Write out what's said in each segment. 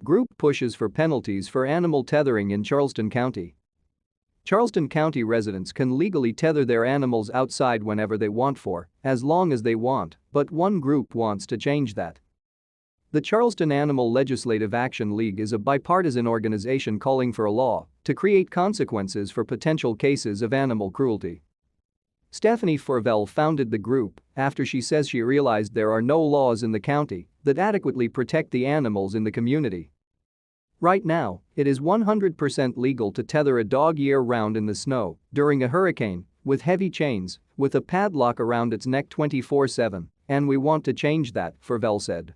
Group pushes for penalties for animal tethering in Charleston County. Charleston County residents can legally tether their animals outside whenever they want for as long as they want, but one group wants to change that. The Charleston Animal Legislative Action League is a bipartisan organization calling for a law to create consequences for potential cases of animal cruelty. Stephanie Fauvelle founded the group after she says she realized there are no laws in the county that adequately protect the animals in the community. Right now, it is 100% legal to tether a dog year-round in the snow during a hurricane with heavy chains with a padlock around its neck 24/7, and we want to change that, Fauvelle said.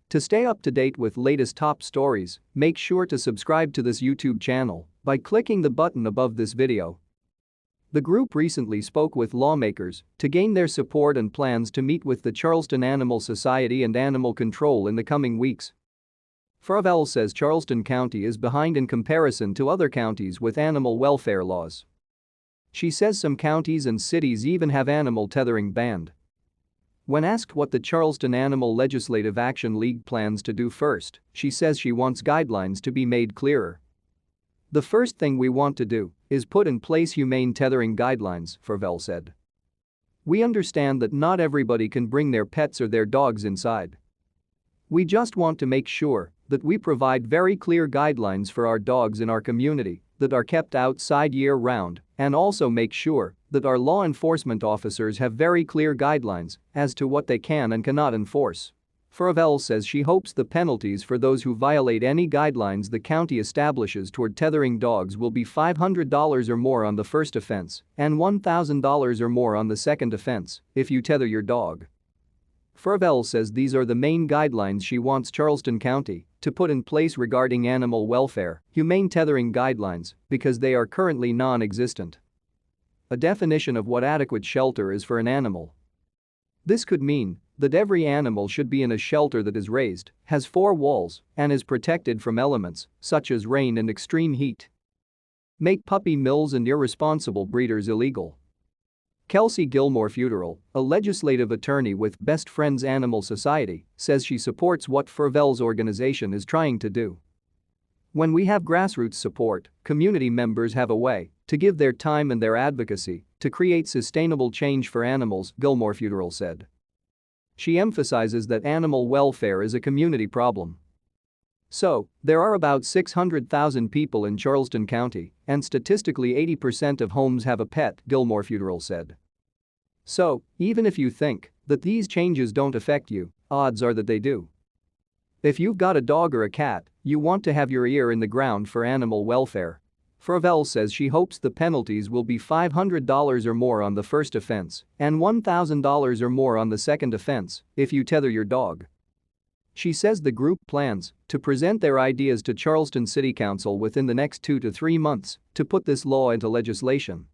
To stay up to date with latest top stories, make sure to subscribe to this YouTube channel by clicking the button above this video. The group recently spoke with lawmakers to gain their support and plans to meet with the Charleston Animal Society and Animal Control in the coming weeks. Fauvelle says Charleston County is behind in comparison to other counties with animal welfare laws. She says some counties and cities even have animal tethering banned. When asked what the Charleston Animal Legislative Action League plans to do first, she says she wants guidelines to be made clearer. "The first thing we want to do is put in place humane tethering guidelines," Fauvelle said. "We understand that not everybody can bring their pets or their dogs inside. We just want to make sure that we provide very clear guidelines for our dogs in our community that are kept outside year-round and also make sure that our law enforcement officers have very clear guidelines as to what they can and cannot enforce." Fauvelle says she hopes the penalties for those who violate any guidelines the county establishes toward tethering dogs will be $500 or more on the first offense and $1,000 or more on the second offense if you tether your dog. Fauvelle says these are the main guidelines she wants Charleston County to put in place regarding animal welfare, humane tethering guidelines, because they are currently non-existent. A definition of what adequate shelter is for an animal. This could mean that every animal should be in a shelter that is raised, has 4 walls, and is protected from elements such as rain and extreme heat. Make puppy mills and irresponsible breeders illegal. Kelsey Gilmore-Futural, a legislative attorney with Best Friends Animal Society, says she supports what Fauvelle's organization is trying to do. "When we have grassroots support, community members have a way to give their time and their advocacy to create sustainable change for animals," Gilmore-Futural said. She emphasizes that animal welfare is a community problem. "So, there are about 600,000 people in Charleston County, and statistically 80% of homes have a pet," Gilmore-Futural said. "So, even if you think that these changes don't affect you, odds are that they do. If you've got a dog or a cat, you want to have your ear in the ground for animal welfare." Fauvelle says she hopes the penalties will be $500 or more on the first offense and $1,000 or more on the second offense if you tether your dog. She says the group plans to present their ideas to Charleston City Council within the next 2 to 3 months to put this law into legislation.